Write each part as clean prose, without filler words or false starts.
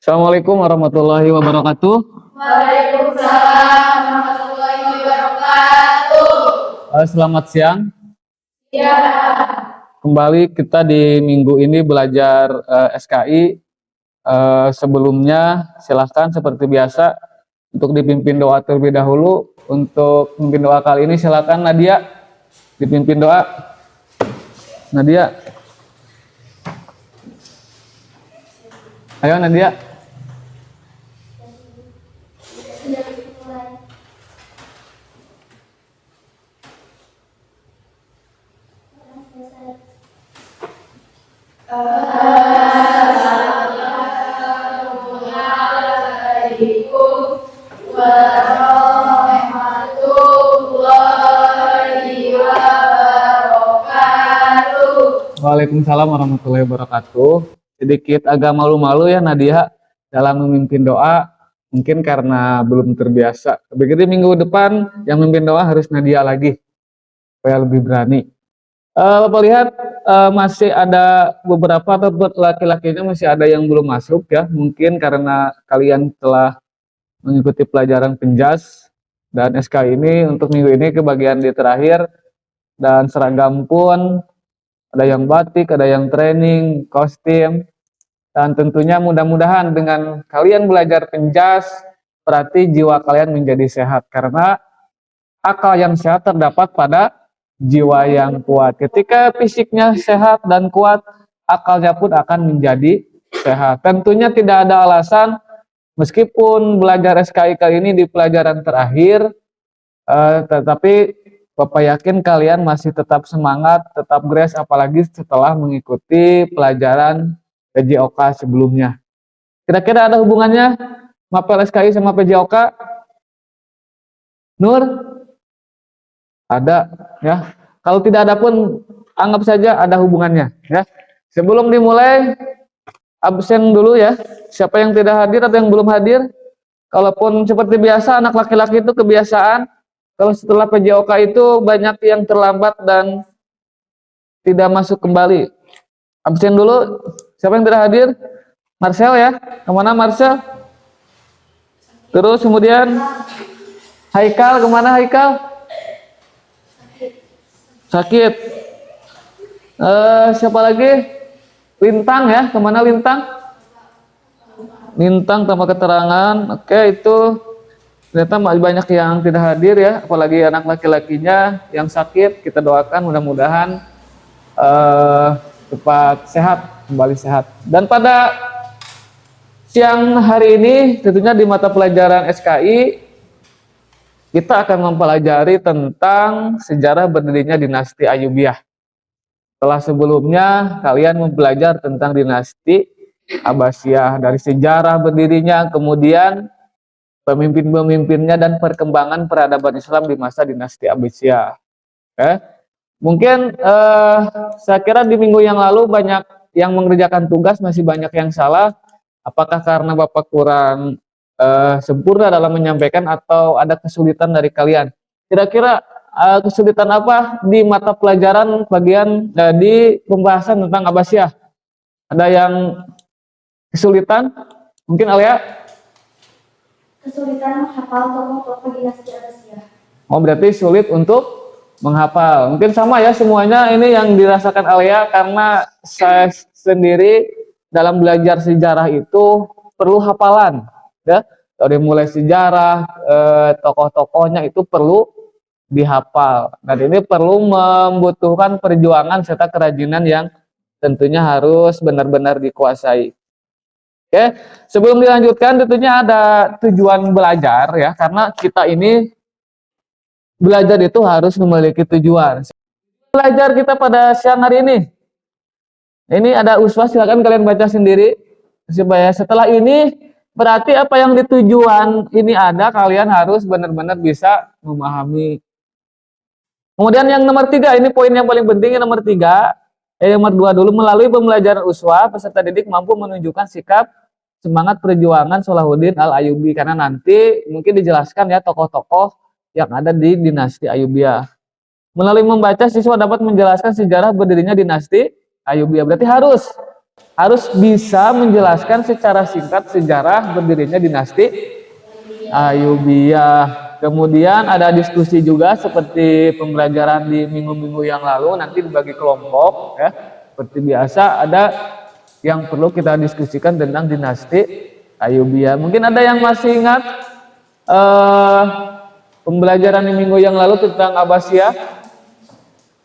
Assalamualaikum warahmatullahi wabarakatuh. Waalaikumsalam warahmatullahi wabarakatuh. Selamat siang. Ya, Kembali kita di minggu ini belajar SKI. Sebelumnya silahkan seperti biasa untuk dipimpin doa terlebih dahulu. Untuk memimpin doa kali ini silakan Nadia dipimpin doa. Nadia. Ayo Nadia. Assalamualaikum warahmatullahi wabarakatuh. Waalaikumsalam warahmatullahi wabarakatuh. Sedikit agak malu-malu ya Nadia dalam memimpin doa, mungkin karena belum terbiasa. Begitu minggu depan yang memimpin doa harus Nadia lagi, supaya lebih berani. Bapak lihat masih ada beberapa laki-lakinya masih ada yang belum masuk ya, mungkin karena kalian telah mengikuti pelajaran penjas dan SK ini untuk minggu ini kebagian di terakhir, dan seragam pun ada yang batik, ada yang training, kostum, dan tentunya mudah-mudahan dengan kalian belajar penjas berarti jiwa kalian menjadi sehat, karena akal yang sehat terdapat pada jiwa yang kuat. Ketika fisiknya sehat dan kuat, akalnya pun akan menjadi sehat. Tentunya tidak ada alasan meskipun belajar SKI kali ini di pelajaran terakhir, tetapi Bapak yakin kalian masih tetap semangat, tetap grace, apalagi setelah mengikuti pelajaran PJOK sebelumnya. Kira-kira ada hubungannya mapel SKI sama PJOK? Nur? Ada ya. Kalau tidak ada pun anggap saja ada hubungannya ya. Sebelum dimulai absen dulu ya. Siapa yang tidak hadir atau yang belum hadir? Kalaupun seperti biasa anak laki-laki itu kebiasaan kalau setelah PJOK itu banyak yang terlambat dan tidak masuk kembali. Absen dulu. Siapa yang tidak hadir? Marcel ya. Kemana Marcel? Terus kemudian Haikal, kemana Haikal? Sakit. Siapa lagi? Lintang ya, kemana Lintang? Lintang tanpa keterangan. Oke, itu ternyata banyak yang tidak hadir ya, apalagi anak laki-lakinya yang sakit. Kita doakan mudah-mudahan cepat sehat, kembali sehat. Dan pada siang hari ini tentunya di mata pelajaran SKI kita akan mempelajari tentang sejarah berdirinya dinasti Ayyubiyah. Setelah sebelumnya kalian mempelajari tentang dinasti Abbasiyah, dari sejarah berdirinya, kemudian pemimpin-pemimpinnya dan perkembangan peradaban Islam di masa dinasti Abbasiyah. Mungkin saya kira di minggu yang lalu banyak yang mengerjakan tugas, masih banyak yang salah. Apakah karena Bapak kurang sempurna dalam menyampaikan atau ada kesulitan dari kalian? Kira-kira kesulitan apa di mata pelajaran bagian di pembahasan tentang Abbasiyah? Ada yang kesulitan? Mungkin Alia? Kesulitan menghafal tokoh-tokoh dinasti Abbasiyah. Oh, berarti sulit untuk menghafal. Mungkin sama ya semuanya ini yang dirasakan Alia, karena saya sendiri dalam belajar sejarah itu perlu hafalan ya. Dari mulai sejarah, tokoh-tokohnya itu perlu dihafal. Dan ini perlu membutuhkan perjuangan serta kerajinan yang tentunya harus benar-benar dikuasai. Oke, sebelum dilanjutkan tentunya ada tujuan belajar ya, karena kita ini belajar itu harus memiliki tujuan. Belajar kita pada siang hari ini ada uswah, silakan kalian baca sendiri supaya setelah ini berarti apa yang ditujuan ini ada, kalian harus benar-benar bisa memahami. Kemudian yang nomor 3, ini poin yang paling penting, yang nomor 3, nomor 2 dulu, melalui pembelajaran uswah peserta didik mampu menunjukkan sikap semangat perjuangan Salahuddin Al-Ayyubi, karena nanti mungkin dijelaskan ya tokoh-tokoh yang ada di dinasti Ayyubiyah. Melalui membaca siswa dapat menjelaskan sejarah berdirinya dinasti Ayyubiyah. Berarti harus harus bisa menjelaskan secara singkat sejarah berdirinya dinasti Ayyubiyah. Kemudian ada diskusi juga seperti pembelajaran di minggu-minggu yang lalu, nanti dibagi kelompok ya. Seperti biasa ada yang perlu kita diskusikan tentang dinasti Ayyubiyah. Mungkin ada yang masih ingat pembelajaran di minggu yang lalu tentang Abbasiyah?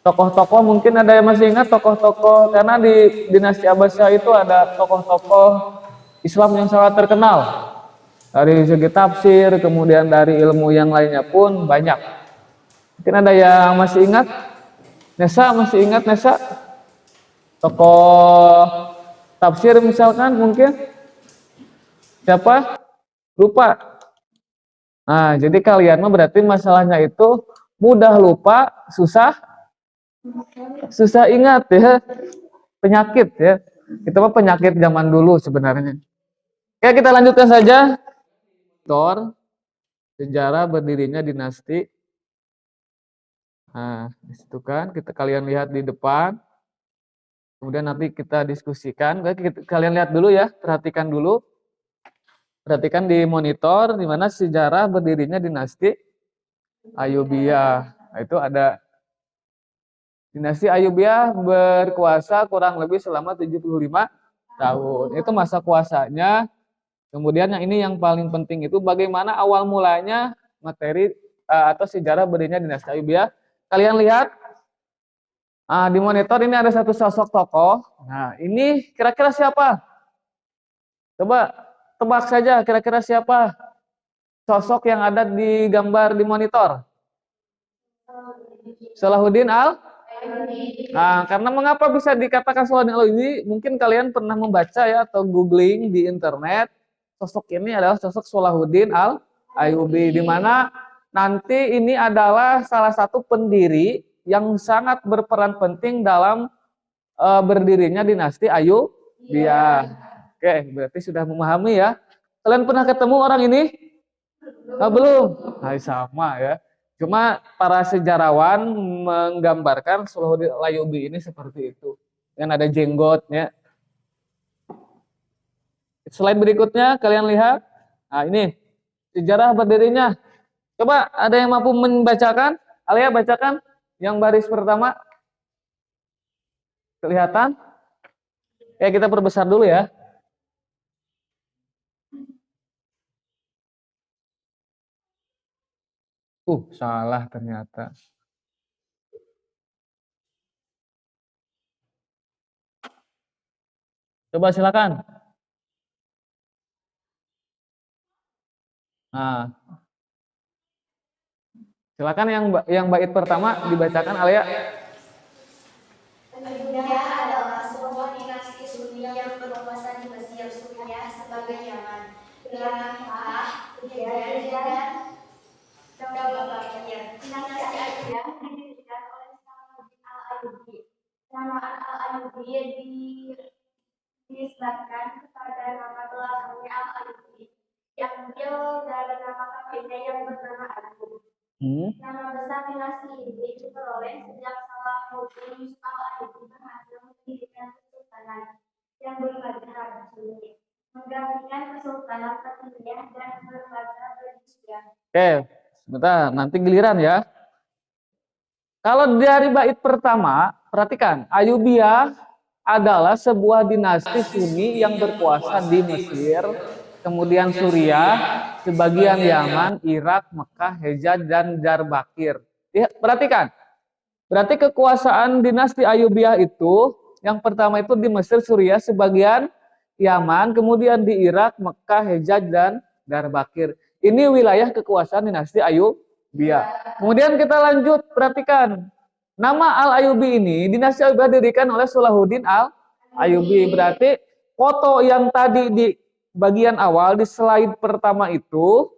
Tokoh-tokoh mungkin ada yang masih ingat tokoh-tokoh, karena di dinasti Abbasiyah itu ada tokoh-tokoh Islam yang sangat terkenal. Dari segi tafsir, kemudian dari ilmu yang lainnya pun banyak. Mungkin ada yang masih ingat? Nesa masih ingat Nesa? Tokoh tafsir misalkan mungkin? Siapa? Lupa. Nah, jadi kalian mah berarti masalahnya itu mudah lupa, susah ingat ya. Penyakit ya. Itu mah penyakit zaman dulu sebenarnya. Oke, kita lanjutkan saja. Sejarah berdirinya dinasti. Nah, itu kan kalian lihat di depan. Kemudian nanti kita diskusikan. Kalian lihat dulu ya, perhatikan dulu. Perhatikan di monitor di mana sejarah berdirinya dinasti Ayyubiyah. Nah, itu ada dinasti Ayyubiyah berkuasa kurang lebih selama 75 tahun. Itu masa kuasanya. Kemudian yang ini yang paling penting itu bagaimana awal mulanya materi atau sejarah berdirinya dinasti Ayyubiyah. Kalian lihat di monitor ini ada satu sosok tokoh. Nah, ini kira-kira siapa? Coba tebak saja kira-kira siapa sosok yang ada di gambar di monitor. Salahuddin al. Nah, karena mengapa bisa dikatakan Salahuddin al-Ayyubi? Mungkin kalian pernah membaca ya atau googling di internet. Sosok ini adalah sosok Salahuddin al-Ayyubi, di mana nanti ini adalah salah satu pendiri yang sangat berperan penting dalam berdirinya dinasti Ayyubiyah. Oke, berarti sudah memahami ya. Kalian pernah ketemu orang ini? Belum? Nah, sama ya. Cuma para sejarawan menggambarkan Salahuddin al-Ayyubi ini seperti itu. Yang ada jenggotnya. Slide berikutnya kalian lihat. Nah, ini sejarah berdirinya. Coba ada yang mampu membacakan? Alia bacakan yang baris pertama. Kelihatan? Ya, kita perbesar dulu ya. Salah ternyata. Coba silakan. Nah, silakan yang bait pertama dibacakan Alia. Ayyubiyah adalah sebuah dinasti Sunni yang berkuasa di Mesir. Suriah sebagai Yaman, dengan Makkah, Hijaz dan Babakir. Dinasti Ayyubiyah didirikan oleh Salahuddin al-Ayyubi. Nama al-Ayyubi dinisbatkan kepada nama belakangnya al-Ayyubi, diambil dari nama kakeknya yang bernama Ayyub. Nama besar dinasti ini diperoleh sejak Salahuddin Yusuf al-Ayyubi berhasil mendirikan kesultanan yang bermadhab Sunni, menggantikan kesultanan Fatimiyah dan bermadhab Syiah. Oke, sebentar, nanti giliran ya. Kalau dari bait pertama, perhatikan, Ayyubiyah adalah sebuah dinasti Sunni yang berkuasa di Mesir, kemudian Suriah, sebagian Yaman, Irak, Mekah, Hejaz, dan Diyarbakir. Ya, perhatikan, berarti kekuasaan dinasti Ayyubiyah itu, yang pertama itu di Mesir, Suriah, sebagian Yaman, kemudian di Irak, Mekah, Hejaz, dan Diyarbakir. Ini wilayah kekuasaan dinasti Ayyubiyah. Kemudian kita lanjut, perhatikan. Nama Al-Ayyubi ini, dinasti Ayyubiyah didirikan oleh Salahuddin al-Ayyubi. Berarti foto yang tadi di bagian awal, di slide pertama itu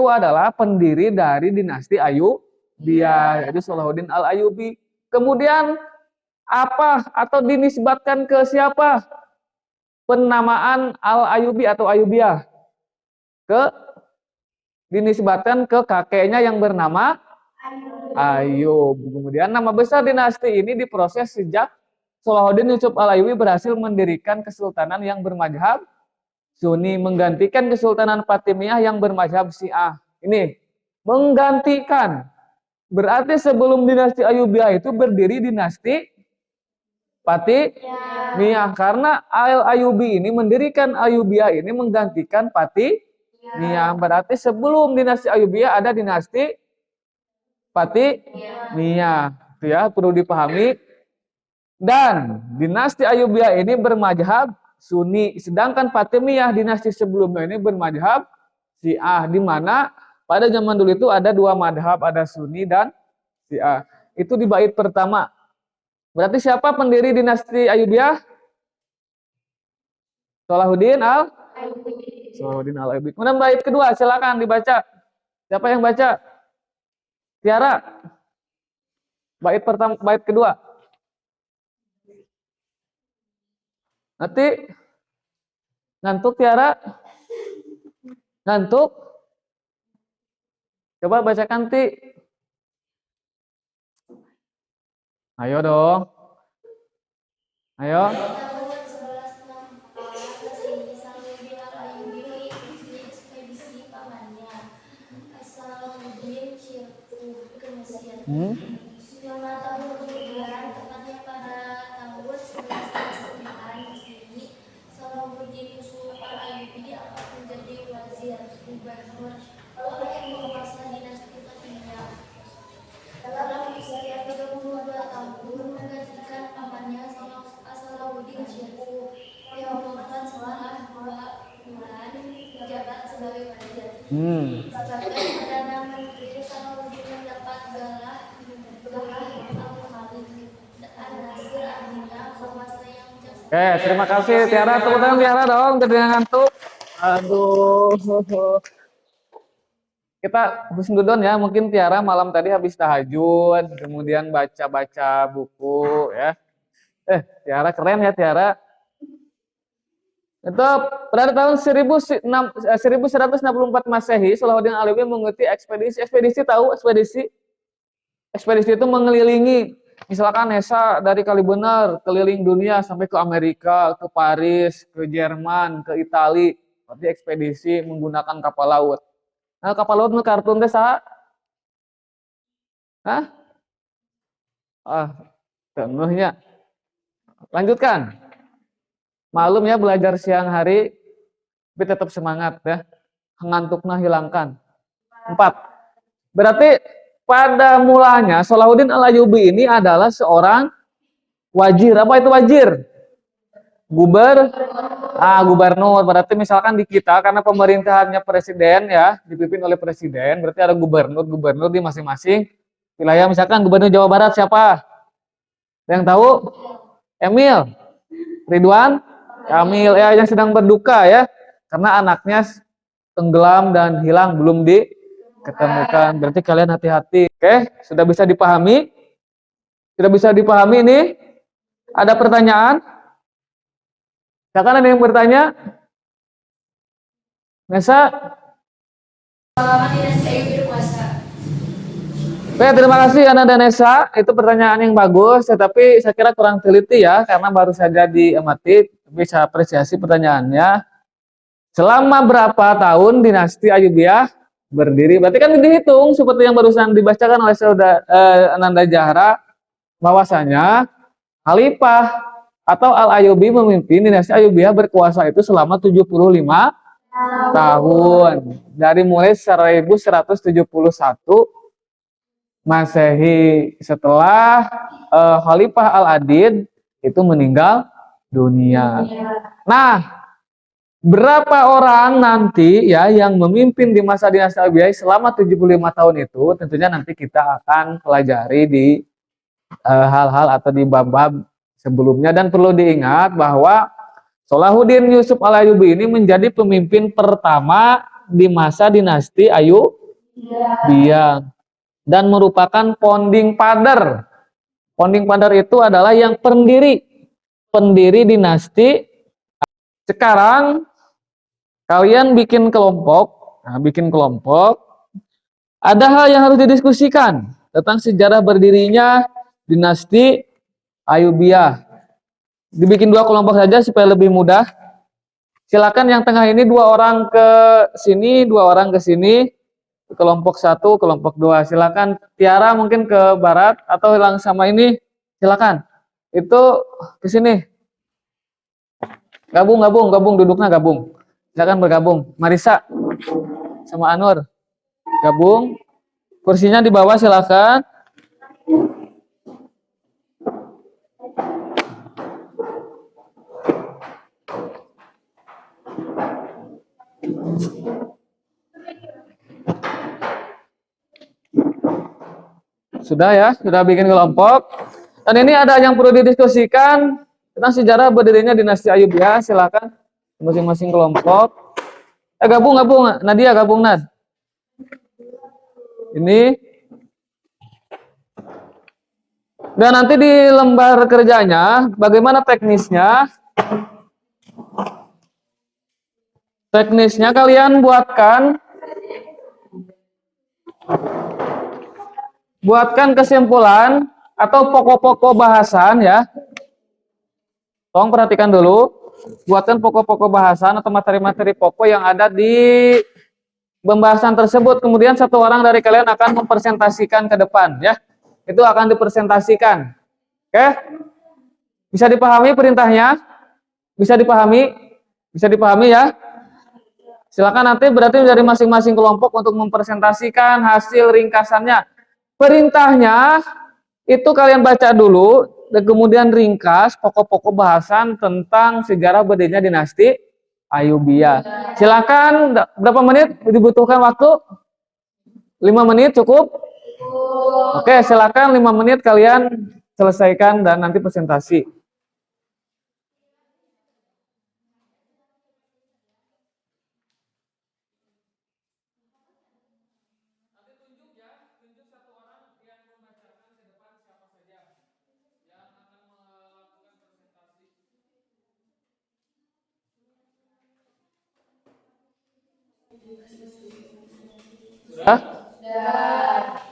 adalah pendiri dari dinasti Ayyubiyah, jadi Salahuddin al-Ayyubi. Kemudian apa atau dinisbatkan ke siapa penamaan al-Ayyubi atau Ayyubiyah? Dinisbatkan ke kakeknya yang bernama Ayyub. Kemudian nama besar dinasti ini diproses sejak Salahuddin Yusuf Al-Ayyubi berhasil mendirikan kesultanan yang bermadzhab Sunni, menggantikan kesultanan Fatimiyah yang bermadzhab Syiah. Ini menggantikan. Berarti sebelum dinasti Ayyubiyah itu berdiri dinasti Fatimiyah, karena Al-Ayyubi ini mendirikan Ayyubiyah ini menggantikan Fatimiyah. Berarti sebelum dinasti Ayyubiyah ada dinasti Fatimiyah. Itu ya, perlu dipahami. Dan dinasti Ayyubiyah ini bermadzhab Sunni, sedangkan Fatimiyah dinasti sebelumnya ini bermadzhab Syiah, di mana pada zaman dulu itu ada dua madhab, ada Sunni dan Syiah. Itu di bait pertama. Berarti siapa pendiri dinasti Ayyubiyah? Salahuddin Al-Ayyubi. Kemudian bait kedua, silakan dibaca. Siapa yang baca? Tiara. Bait pertama, bait kedua. Nanti ngantuk Tiara? Ngantuk? Coba bacakan Ti. Ayo dong. Ayo. Tahun 1164 Masehi, Salahuddin Al-Ayyubi mengikuti ekspedisi pamannya Salahuddin Syirkuh ke Mesir. 5 tahun kemudian, tepatnya pada tahun 1109 Masehi, Salahuddin Yusuf Al-Ayyubi diangkat menjadi wazir gubernur oleh penguasa dinasti Fatimiyah. Dalam usia 32 tahun menggantikan pamannya Salahuddin Syirkuh yang wafat setelah 2 bulan menjabat sebagai wazir. Sebagai Perdana Menteri, Salahuddin mendapat gelar Al-Malik An-Nasir artinya penguasa yang bijaksana. Oke, terima kasih Tiara. Tepuk tangan Tiara dong, terdengar ngantuk. Aduh. Kita husnudon ya, mungkin Tiara malam tadi habis tahajud, kemudian baca-baca buku ya. Tiara keren ya Tiara. Itu pada tahun 1164 Masehi, Salahuddin Al-Ayyubi mengikuti ekspedisi. Ekspedisi tahu ekspedisi? Ekspedisi itu mengelilingi, misalkan Nesa dari Kalibenar, keliling dunia sampai ke Amerika, ke Paris, ke Jerman, ke Itali. Berarti ekspedisi menggunakan kapal laut. Nah, kapal laut nu kartun teh saha? Hah? Tengahnya. Lanjutkan. Malum ya belajar siang hari, tapi tetap semangat ya. Ngantuknya hilangkan. 4. Berarti pada mulanya Salahuddin Al-Ayyubi ini adalah seorang wazir. Apa itu wazir? Gubernur. Berarti misalkan di kita karena pemerintahannya presiden ya, dipimpin oleh presiden, berarti ada gubernur di masing-masing wilayah. Misalkan gubernur Jawa Barat siapa? Yang tahu? Emil, Ridwan Kamil ya, yang sedang berduka ya, karena anaknya tenggelam dan hilang belum diketemukan. Berarti kalian hati-hati. Oke, sudah bisa dipahami? Sudah bisa dipahami ini? Ada pertanyaan? Silakan, ada yang bertanya? Nesa? Oke, terima kasih Ana dan Nesa. Itu pertanyaan yang bagus, tetapi saya kira kurang teliti ya, karena baru saja diamati. Bisa apresiasi pertanyaannya. Selama berapa tahun dinasti Ayyubiyah berdiri? Berarti kan dihitung seperti yang barusan dibacakan oleh saudara Ananda Jahra, bahwasanya Khalifah atau Al-Ayyubi memimpin dinasti Ayyubiyah berkuasa itu selama 75 tahun. Dari mulai 1171 Masehi, setelah Khalifah Al-Adid itu meninggal dunia. Nah, berapa orang nanti ya yang memimpin di masa dinasti Ayyubiyah selama 75 tahun itu tentunya nanti kita akan pelajari di hal-hal atau di bab-bab sebelumnya. Dan perlu diingat bahwa Salahuddin Yusuf Al-Ayyubi ini menjadi pemimpin pertama di masa dinasti Ayyubiyah dan merupakan founding father. Founding father itu adalah yang pendiri dinasti. Sekarang kalian bikin kelompok. Ada hal yang harus didiskusikan tentang sejarah berdirinya dinasti Ayyubiyah. Dibikin 2 kelompok saja supaya lebih mudah. Silakan yang tengah ini 2 orang ke sini, 2 orang ke sini. Kelompok 1, kelompok 2. Silakan Tiara mungkin ke barat atau hilang sama ini. Silakan. Itu ke sini. Gabung duduknya gabung. Silakan bergabung. Marisa sama Anwar gabung. Kursinya di bawah silakan. Sudah ya, sudah bikin kelompok. Dan ini ada yang perlu didiskusikan tentang sejarah berdirinya dinasti Ayyubiyah. Silakan masing-masing kelompok. Gabung, Nadia gabung Nad. Ini. Dan nanti di lembar kerjanya, bagaimana teknisnya? Teknisnya kalian buatkan kesimpulan atau pokok-pokok bahasan ya. Tolong perhatikan dulu, buatkan pokok-pokok bahasan atau materi-materi pokok yang ada di pembahasan tersebut. Kemudian 1 orang dari kalian akan mempresentasikan ke depan ya. Itu akan dipresentasikan. Oke? Bisa dipahami perintahnya? Bisa dipahami? Bisa dipahami ya? Silakan nanti berarti dari masing-masing kelompok untuk mempresentasikan hasil ringkasannya. Perintahnya itu kalian baca dulu dan kemudian ringkas pokok-pokok bahasan tentang sejarah berdirinya dinasti Ayyubiyah. Silakan, berapa menit dibutuhkan waktu? 5 menit cukup? Oke, silakan 5 menit kalian selesaikan dan nanti presentasi. Sudah?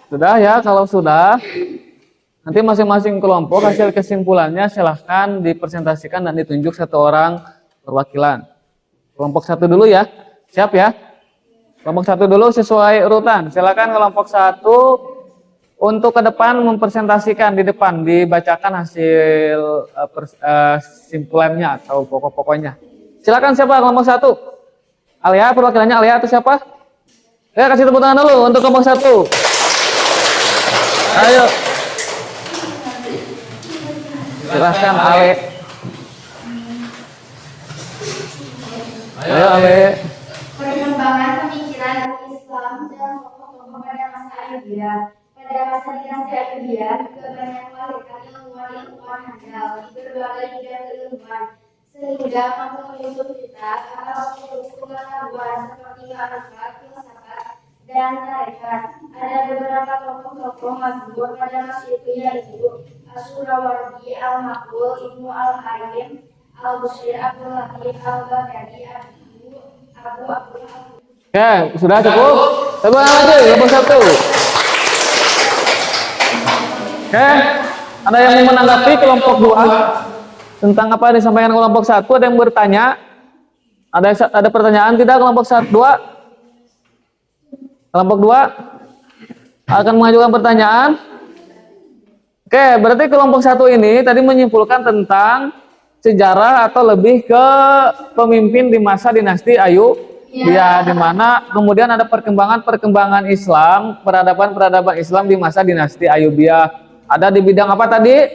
Sudah ya, kalau sudah, nanti masing-masing kelompok hasil kesimpulannya silahkan dipresentasikan dan ditunjuk 1 orang perwakilan. Kelompok 1 dulu ya, siap ya? Kelompok 1 dulu sesuai urutan. Silakan kelompok 1 untuk ke depan mempresentasikan di depan, dibacakan hasil kesimpulannya atau pokok-pokoknya. Silakan siapa kelompok 1? Alia, perwakilannya Alia atau siapa? Ya, kasih tepuk tangan dulu untuk kelompok 1. Ayo. Silahkan Ale. Ayo Ale. Perkembangan pemikiran Islam dan tokoh-tokoh pada masa Ayyubiyah. Pada masa dinasti Ayyubiyah juga banyak melahirkan ilmuwan-ilmuwan handal di berbagai bidang keilmuan, sehingga mampu menyusun kitab atau buku pengetahuan seperti ma'rifat, filsafat, dan tarekat. Ada beberapa tokoh-tokoh masyhur pada masa itu yaitu Asyurawardi, Al-Maqbul, Ibnu Al-Hayyim, Al-Bushir, Abdul Latif, Al-Baghdadi, Abu Abdul. Oke, sudah cukup? Tepuk tangan lagi, kelompok 1. Oke, ada yang mau menanggapi kelompok 2 tentang apa yang disampaikan kelompok 1? Ada yang bertanya? Ada pertanyaan tidak kelompok 2? Kelompok 2 akan mengajukan pertanyaan. Oke, berarti kelompok 1 ini tadi menyimpulkan tentang sejarah atau lebih ke pemimpin di masa dinasti Ayyubiyah, di mana kemudian ada perkembangan Islam, peradaban Islam di masa dinasti Ayyubiyah. Ada di bidang apa tadi?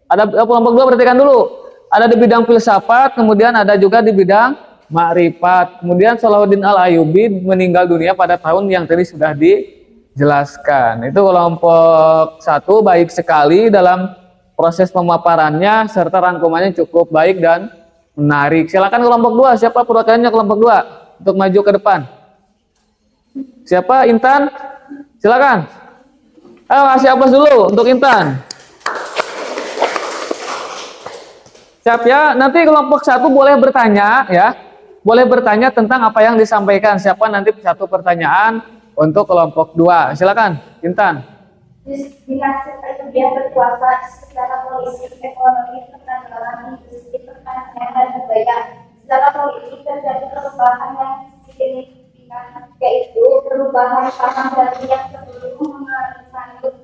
Ada kelompok 2, perhatikan dulu. Ada di bidang filsafat, kemudian ada juga di bidang makrifat. Kemudian Salahuddin Al-Ayyubi meninggal dunia pada tahun yang tadi sudah dijelaskan. Itu kelompok 1 baik sekali dalam proses pemaparannya serta rangkumannya cukup baik dan menarik. Silakan kelompok 2, siapa perwakilannya kelompok 2 untuk maju ke depan? Siapa? Intan? Silakan. Ayo kasih aplaus dulu untuk Intan. Siap ya? Nanti kelompok 1 boleh bertanya ya. Boleh bertanya tentang apa yang disampaikan. Siapa nanti 1 pertanyaan untuk kelompok 2. Silakan, Intan. Dinasti Ayyubiyah berkuasa secara politik, ekonomi, perdagangan, industri, dan budaya. Secara politik terjadi perubahan yang signifikan, yaitu perubahan paham dari yang sebelum menganut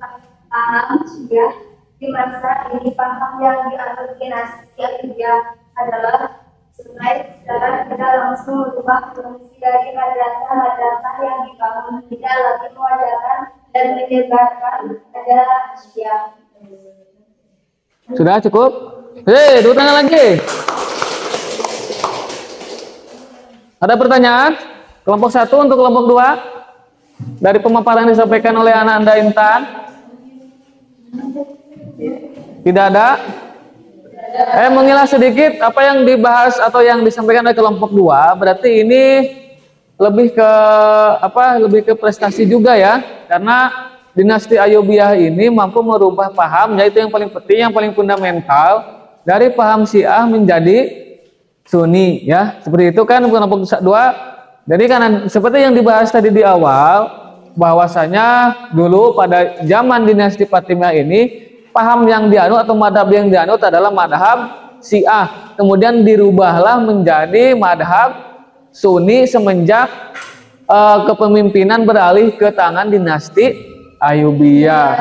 paham Syiah. Di masa ini paham yang dianut dinasti Ayyubiyah adalah sunai secara tidak langsung merubah fungsi dari madrasah-madrasah yang dibangun, tidak lagi mewajarkan dan menyebarkan ajaran Syiah. Sudah cukup? Hei, tepuk tangan lagi. Ada pertanyaan? Kelompok 1 untuk kelompok 2 dari pemaparan yang disampaikan oleh anak Anda Intan? Tidak ada? Mengilas sedikit apa yang dibahas atau yang disampaikan oleh kelompok 2. Berarti ini lebih ke lebih ke prestasi juga ya, karena dinasti Ayyubiyah ini mampu merubah paham, yaitu yang paling penting, yang paling fundamental, dari paham Syiah menjadi Sunni ya. Seperti itu kan kelompok 2. Jadi karena seperti yang dibahas tadi di awal, bahwasanya dulu pada zaman dinasti Fatimiyah ini paham yang dianut atau madhab yang dianut adalah madhab Syiah, kemudian dirubahlah menjadi madhab Sunni semenjak kepemimpinan beralih ke tangan dinasti Ayyubiyah.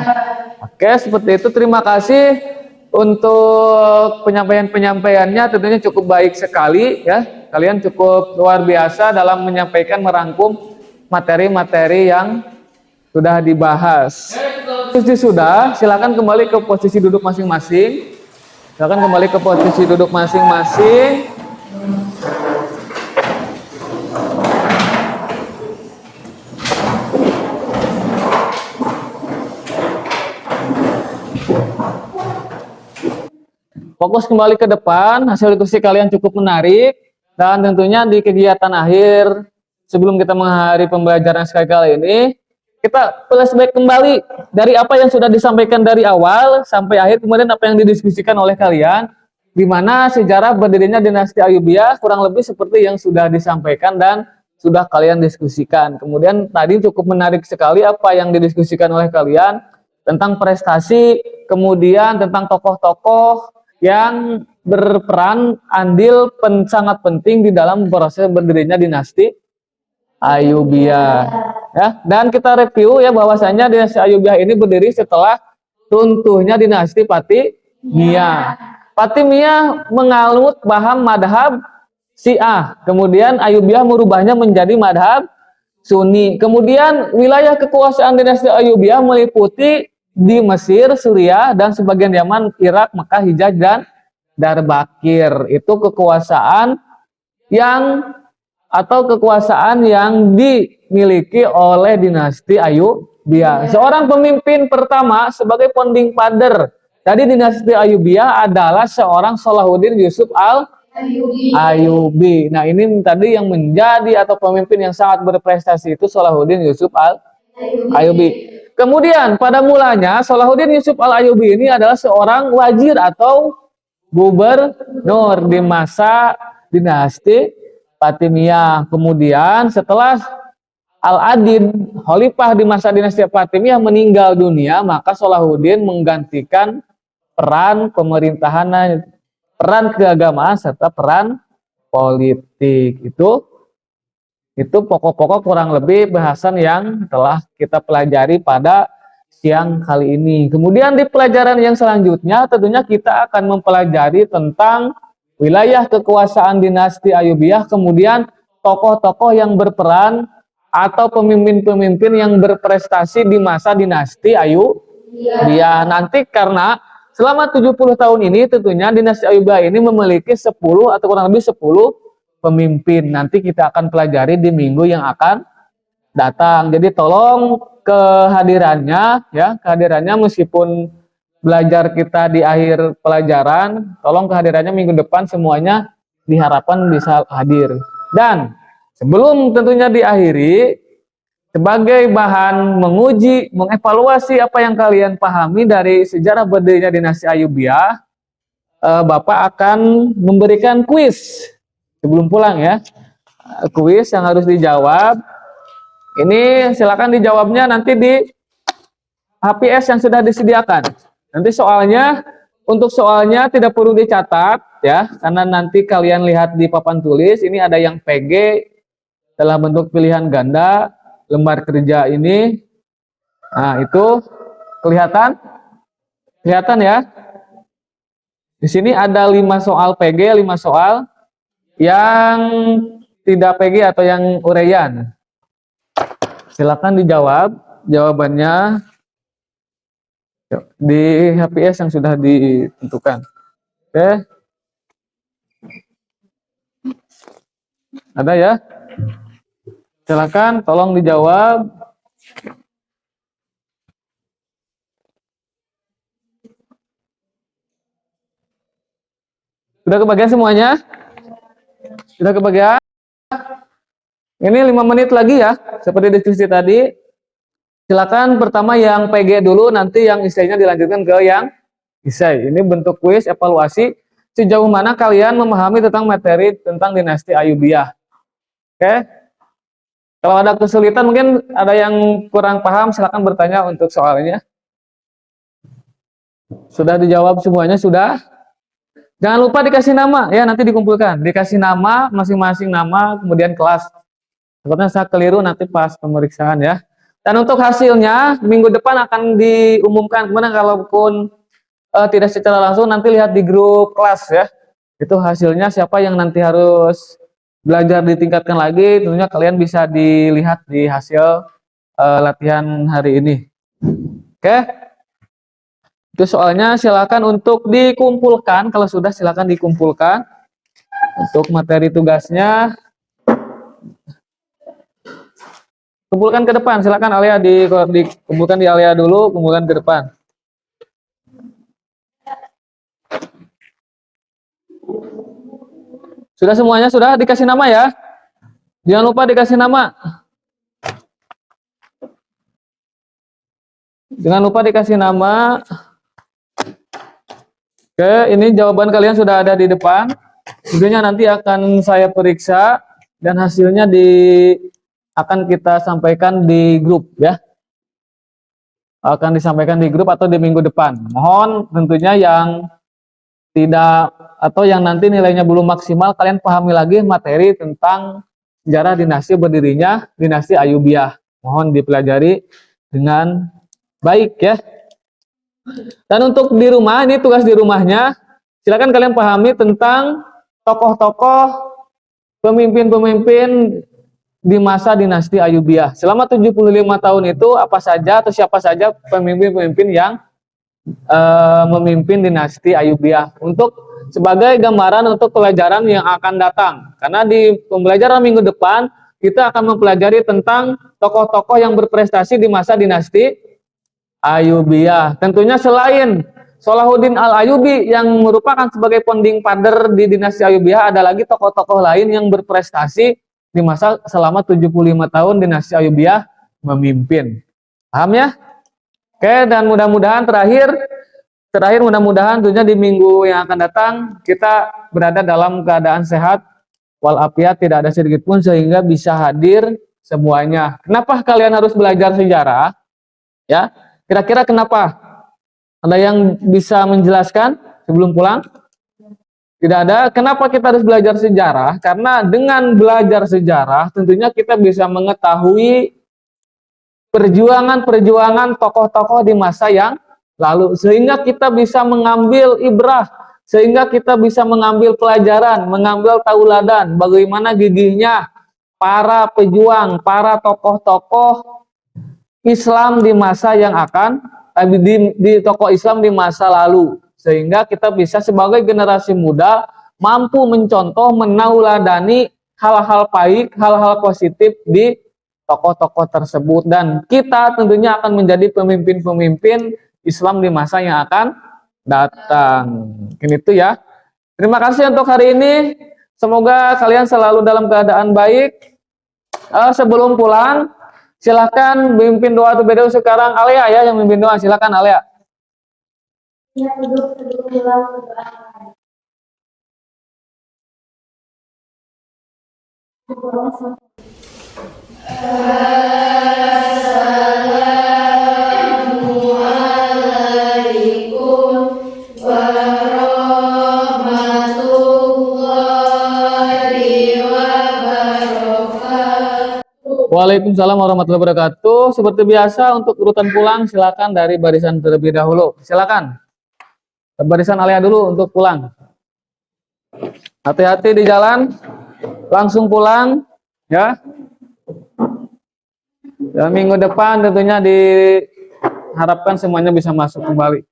Oke, seperti itu. Terima kasih untuk penyampaiannya, tentunya cukup baik sekali ya. Kalian cukup luar biasa dalam menyampaikan, merangkum materi-materi yang sudah dibahas. Sudah, silakan kembali ke posisi duduk masing-masing. Silakan kembali ke posisi duduk masing-masing. Fokus kembali ke depan. Hasil diskusi kalian cukup menarik, dan tentunya di kegiatan akhir sebelum kita mengakhiri pembelajaran sekali kali ini, kita flashback kembali dari apa yang sudah disampaikan dari awal sampai akhir, kemudian apa yang didiskusikan oleh kalian, di mana sejarah berdirinya dinasti Ayyubiyah kurang lebih seperti yang sudah disampaikan dan sudah kalian diskusikan. Kemudian tadi cukup menarik sekali apa yang didiskusikan oleh kalian tentang prestasi, kemudian tentang tokoh-tokoh yang berperan andil sangat penting di dalam proses berdirinya dinasti Ayyubiyah ya. Dan kita review ya bahwasanya dinasti Ayyubiyah ini berdiri setelah runtuhnya dinasti Fatimiyah. Fatimiyah menganut paham madhab Syiah, kemudian Ayyubiyah merubahnya menjadi madhab Sunni. Kemudian wilayah kekuasaan dinasti Ayyubiyah meliputi di Mesir, Suriah, dan sebagian Yaman, Irak, Mekah, Hijaz, dan Darbakir. Itu kekuasaan yang dimiliki oleh dinasti Ayyubiyah. Seorang pemimpin pertama sebagai founding father dari dinasti Ayyubiyah adalah seorang Salahuddin Yusuf al-Ayyubi. Nah, ini tadi yang menjadi atau pemimpin yang sangat berprestasi itu Salahuddin Yusuf al-Ayyubi. Kemudian pada mulanya Salahuddin Yusuf al-Ayyubi ini adalah seorang wazir atau gubernur di masa dinasti Fatimiyah. Kemudian setelah Al-Adid, khalifah di masa dinasti Fatimiyah, meninggal dunia, maka Salahuddin menggantikan peran pemerintahan, peran keagamaan, serta peran politik. Itu pokok-pokok kurang lebih bahasan yang telah kita pelajari pada siang kali ini. Kemudian di pelajaran yang selanjutnya tentunya kita akan mempelajari tentang wilayah kekuasaan dinasti Ayyubiyah, kemudian tokoh-tokoh yang berperan atau pemimpin-pemimpin yang berprestasi di masa dinasti Ayyubiyah. Nanti karena selama 70 tahun ini tentunya dinasti Ayyubiyah ini memiliki 10 atau kurang lebih 10 pemimpin. Nanti kita akan pelajari di minggu yang akan datang. Jadi tolong kehadirannya ya, meskipun belajar kita di akhir pelajaran, tolong kehadirannya minggu depan semuanya diharapkan bisa hadir. Dan sebelum tentunya diakhiri, sebagai bahan menguji, mengevaluasi apa yang kalian pahami dari sejarah berdirinya dinasti Ayyubiyah, Bapak akan memberikan kuis sebelum pulang ya. Kuis yang harus dijawab. Ini silakan dijawabnya nanti di HPS yang sudah disediakan. Nanti soalnya Untuk soalnya tidak perlu dicatat ya, karena nanti kalian lihat di papan tulis ini ada yang PG dalam bentuk pilihan ganda, lembar kerja ini. Nah, itu kelihatan? Kelihatan ya? Di sini ada 5 soal PG, 5 soal yang tidak PG atau yang uraian. Silakan dijawab jawabannya di HPS yang sudah ditentukan. Oke. Ada ya? Silakan tolong dijawab. Sudah kebagian semuanya? Sudah kebagian? Ini 5 menit lagi ya, seperti diskusi tadi. Silakan pertama yang PG dulu, nanti yang isainya dilanjutkan ke yang isai. Ini bentuk kuis evaluasi sejauh mana kalian memahami tentang materi tentang dinasti Ayyubiyah. Oke? Kalau ada kesulitan, mungkin ada yang kurang paham, silakan bertanya untuk soalnya. Sudah dijawab semuanya? Sudah? Jangan lupa dikasih nama ya, nanti dikumpulkan. Dikasih nama, masing-masing nama, kemudian kelas. Takutnya saya keliru nanti pas pemeriksaan ya. Dan untuk hasilnya minggu depan akan diumumkan. Kemudian kalaupun tidak secara langsung, nanti lihat di grup kelas ya. Itu hasilnya siapa yang nanti harus belajar ditingkatkan lagi. Tentunya kalian bisa dilihat di hasil latihan hari ini. Oke. Itu soalnya silakan untuk dikumpulkan. Kalau sudah silakan dikumpulkan. Untuk materi tugasnya kumpulkan ke depan, silakan Alia dikumpulkan di Alia dulu, kumpulkan ke depan. Sudah semuanya, sudah dikasih nama ya? Jangan lupa dikasih nama. Jangan lupa dikasih nama. Oke, ini jawaban kalian sudah ada di depan. Tentunya nanti akan saya periksa dan hasilnya akan kita sampaikan di grup ya. Akan disampaikan di grup atau di minggu depan. Mohon tentunya yang tidak atau yang nanti nilainya belum maksimal, kalian pahami lagi materi tentang sejarah dinasti berdirinya dinasti Ayyubiyah. Mohon dipelajari dengan baik ya. Dan untuk di rumah, ini tugas di rumahnya, silakan kalian pahami tentang tokoh-tokoh pemimpin-pemimpin di masa dinasti Ayyubiyah. Selama 75 tahun itu apa saja atau siapa saja pemimpin-pemimpin yang memimpin dinasti Ayyubiyah, untuk sebagai gambaran untuk pelajaran yang akan datang. Karena di pembelajaran minggu depan kita akan mempelajari tentang tokoh-tokoh yang berprestasi di masa dinasti Ayyubiyah. Tentunya selain Salahuddin Al-Ayyubi yang merupakan sebagai founding father di dinasti Ayyubiyah, ada lagi tokoh-tokoh lain yang berprestasi di masa selama 75 tahun dinasti Ayyubiyah memimpin. Paham ya? Oke, dan mudah-mudahan terakhir mudah-mudahan tentunya di minggu yang akan datang kita berada dalam keadaan sehat walafiat, tidak ada sedikit pun, sehingga bisa hadir semuanya. Kenapa kalian harus belajar sejarah? Ya, kira-kira kenapa? Ada yang bisa menjelaskan sebelum pulang? Tidak ada. Kenapa kita harus belajar sejarah? Karena dengan belajar sejarah tentunya kita bisa mengetahui perjuangan-perjuangan tokoh-tokoh di masa yang lalu, sehingga kita bisa mengambil ibrah, sehingga kita bisa mengambil pelajaran, mengambil tauladan bagaimana gigihnya para pejuang, para tokoh-tokoh Islam di masa yang akan di tokoh Islam di masa lalu, sehingga kita bisa sebagai generasi muda mampu mencontoh, menauladani hal-hal baik, hal-hal positif di tokoh-tokoh tersebut, dan kita tentunya akan menjadi pemimpin-pemimpin Islam di masa yang akan datang. Mungkin itu ya. Terima kasih untuk hari ini. Semoga kalian selalu dalam keadaan baik. Sebelum pulang, silakan mimpin doa terlebih sekarang. Alia ya yang mimpin doa. Silakan Alia. Ya, duduk sebelum pulang berdoa. Assalamualaikum Waalaikumsalam warahmatullahi wabarakatuh. Seperti biasa untuk urutan pulang silakan dari barisan terlebih dahulu. Silakan. Barisan Alia dulu untuk pulang. Hati-hati di jalan. Langsung pulang ya. Dan minggu depan tentunya diharapkan semuanya bisa masuk kembali.